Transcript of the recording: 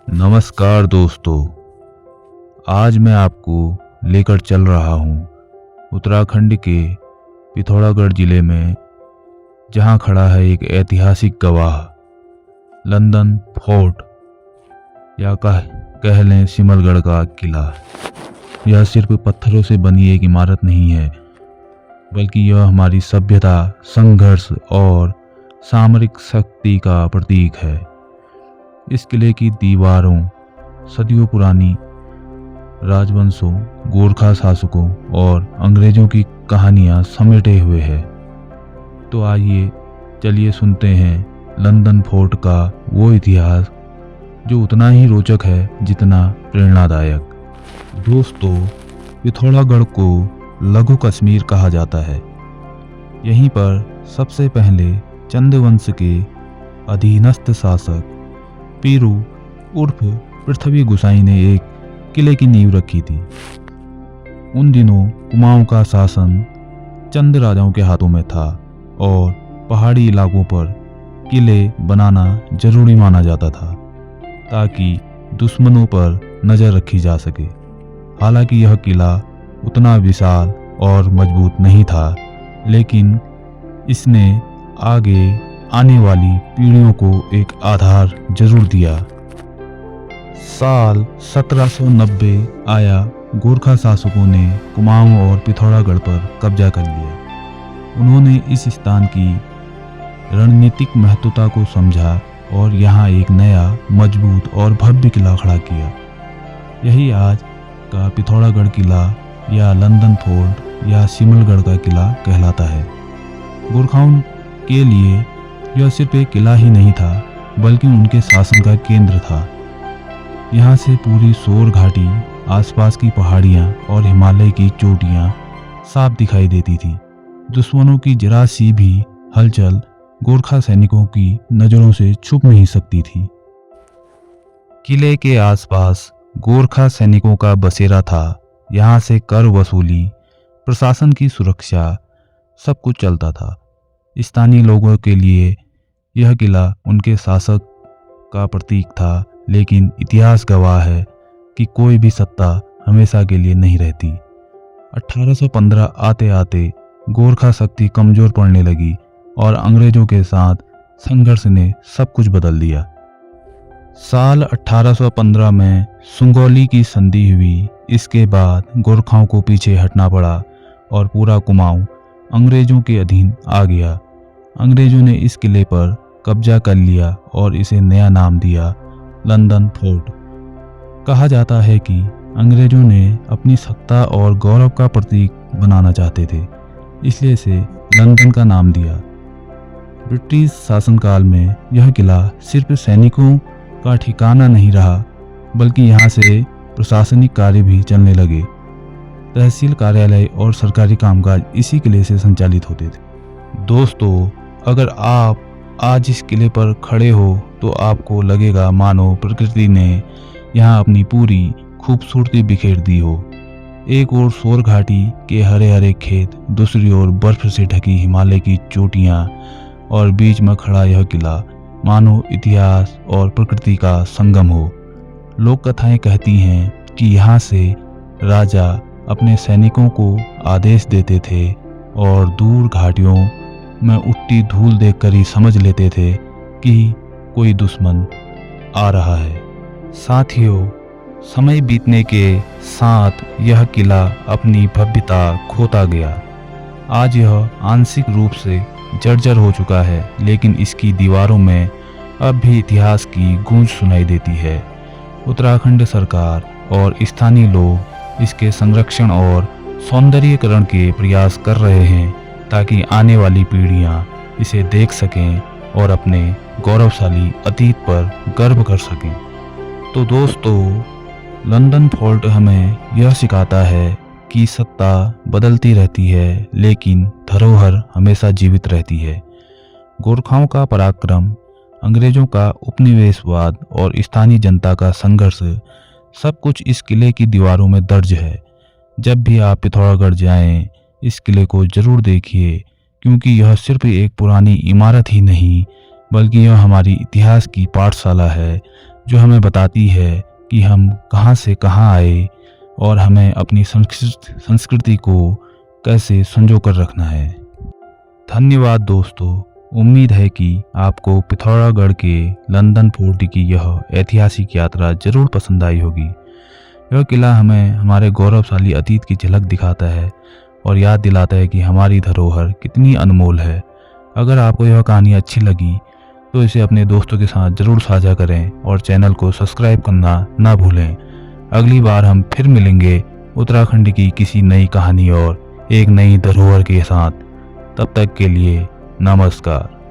नमस्कार दोस्तों, आज मैं आपको लेकर चल रहा हूँ उत्तराखंड के पिथौरागढ़ जिले में, जहाँ खड़ा है एक ऐतिहासिक गवाह लंदन फोर्ट, या कह लें सिमलगढ़ का किला। यह सिर्फ पत्थरों से बनी एक इमारत नहीं है, बल्कि यह हमारी सभ्यता, संघर्ष और सामरिक शक्ति का प्रतीक है। इस किले की दीवारों सदियों पुरानी राजवंशों, गोरखा शासकों और अंग्रेजों की कहानियां समेटे हुए है। तो आइए चलिए सुनते हैं लंदन फोर्ट का वो इतिहास जो उतना ही रोचक है जितना प्रेरणादायक। दोस्तों, पिथौरागढ़ को लघु कश्मीर कहा जाता है। यहीं पर सबसे पहले चंद वंश के अधीनस्थ शासक पीरू उर्फ पृथ्वी गुसाई ने एक किले की नींव रखी थी। उन दिनों कुमाऊं का शासन चंद राजाओं के हाथों में था और पहाड़ी इलाकों पर किले बनाना जरूरी माना जाता था ताकि दुश्मनों पर नज़र रखी जा सके। हालांकि यह किला उतना विशाल और मजबूत नहीं था, लेकिन इसने आगे आने वाली पीढ़ियों को एक आधार जरूर दिया। साल 1790 आया, गोरखा शासकों ने कुमाऊं और पिथौरागढ़ पर कब्जा कर लिया। उन्होंने इस स्थान की रणनीतिक महत्वता को समझा और यहाँ एक नया, मजबूत और भव्य किला खड़ा किया। यही आज का पिथौरागढ़ किला या लंदन फोर्ट या सिमलगढ़ का किला कहलाता है। गोरखाओं के लिए यह सिर्फ एक किला ही नहीं था, बल्कि उनके शासन का केंद्र था। यहाँ से पूरी सोर घाटी, आसपास की पहाड़ियाँ और हिमालय की चोटियाँ साफ दिखाई देती थी। दुश्मनों की जरा सी भी हलचल गोरखा सैनिकों की नज़रों से छुप नहीं सकती थी। किले के आसपास गोरखा सैनिकों का बसेरा था। यहाँ से कर वसूली, प्रशासन की सुरक्षा, सब कुछ चलता था। स्थानीय लोगों के लिए यह किला उनके शासक का प्रतीक था, लेकिन इतिहास गवाह है कि कोई भी सत्ता हमेशा के लिए नहीं रहती। 1815 आते आते गोरखा शक्ति कमजोर पड़ने लगी और अंग्रेजों के साथ संघर्ष ने सब कुछ बदल दिया। साल 1815 में सुंगौली की संधि हुई। इसके बाद गोरखाओं को पीछे हटना पड़ा और पूरा कुमाऊं अंग्रेजों के अधीन आ गया। अंग्रेजों ने इस किले पर कब्जा कर लिया और इसे नया नाम दिया, लंदन फोर्ट। कहा जाता है कि अंग्रेजों ने अपनी सत्ता और गौरव का प्रतीक बनाना चाहते थे, इसलिए इसे लंदन का नाम दिया। ब्रिटिश शासनकाल में यह किला सिर्फ सैनिकों का ठिकाना नहीं रहा, बल्कि यहाँ से प्रशासनिक कार्य भी चलने लगे। तहसील कार्यालय और सरकारी कामकाज इसी किले से संचालित होते थे। दोस्तों, अगर आप आज इस किले पर खड़े हो तो आपको लगेगा मानो प्रकृति ने यहाँ अपनी पूरी खूबसूरती बिखेर दी हो। एक ओर सोर घाटी के हरे हरे खेत, दूसरी ओर बर्फ से ढकी हिमालय की चोटियाँ और बीच में खड़ा यह किला मानो इतिहास और प्रकृति का संगम हो। लोक कथाएं कहती हैं कि यहाँ से राजा अपने सैनिकों को आदेश देते थे और दूर घाटियों में उठती धूल देखकर ही समझ लेते थे कि कोई दुश्मन आ रहा है। साथियों, समय बीतने के साथ यह किला अपनी भव्यता खोता गया। आज यह आंशिक रूप से जर्जर हो चुका है, लेकिन इसकी दीवारों में अब भी इतिहास की गूंज सुनाई देती है। उत्तराखंड सरकार और स्थानीय लोग इसके संरक्षण और सौंदर्यीकरण के प्रयास कर रहे हैं ताकि आने वाली पीढ़ियां इसे देख सकें और अपने गौरवशाली अतीत पर गर्व कर सकें। तो दोस्तों, लंदन फोर्ट हमें यह सिखाता है कि सत्ता बदलती रहती है, लेकिन धरोहर हमेशा जीवित रहती है। गोरखाओं का पराक्रम, अंग्रेजों का उपनिवेशवाद और स्थानीय जनता का संघर्ष, सब कुछ इस किले की दीवारों में दर्ज है। जब भी आप पिथौरागढ़ जाएं, इस किले को जरूर देखिए, क्योंकि यह सिर्फ एक पुरानी इमारत ही नहीं, बल्कि यह हमारी इतिहास की पाठशाला है, जो हमें बताती है कि हम कहाँ से कहाँ आए और हमें अपनी संस्कृति को कैसे संजो कर रखना है। धन्यवाद दोस्तों। उम्मीद है कि आपको पिथौरागढ़ के लंदन फोर्ट की यह ऐतिहासिक यात्रा जरूर पसंद आई होगी। यह किला हमें हमारे गौरवशाली अतीत की झलक दिखाता है और याद दिलाता है कि हमारी धरोहर कितनी अनमोल है। अगर आपको यह कहानी अच्छी लगी तो इसे अपने दोस्तों के साथ ज़रूर साझा करें और चैनल को सब्सक्राइब करना ना भूलें। अगली बार हम फिर मिलेंगे उत्तराखंड की किसी नई कहानी और एक नई धरोहर के साथ। तब तक के लिए नमस्कार।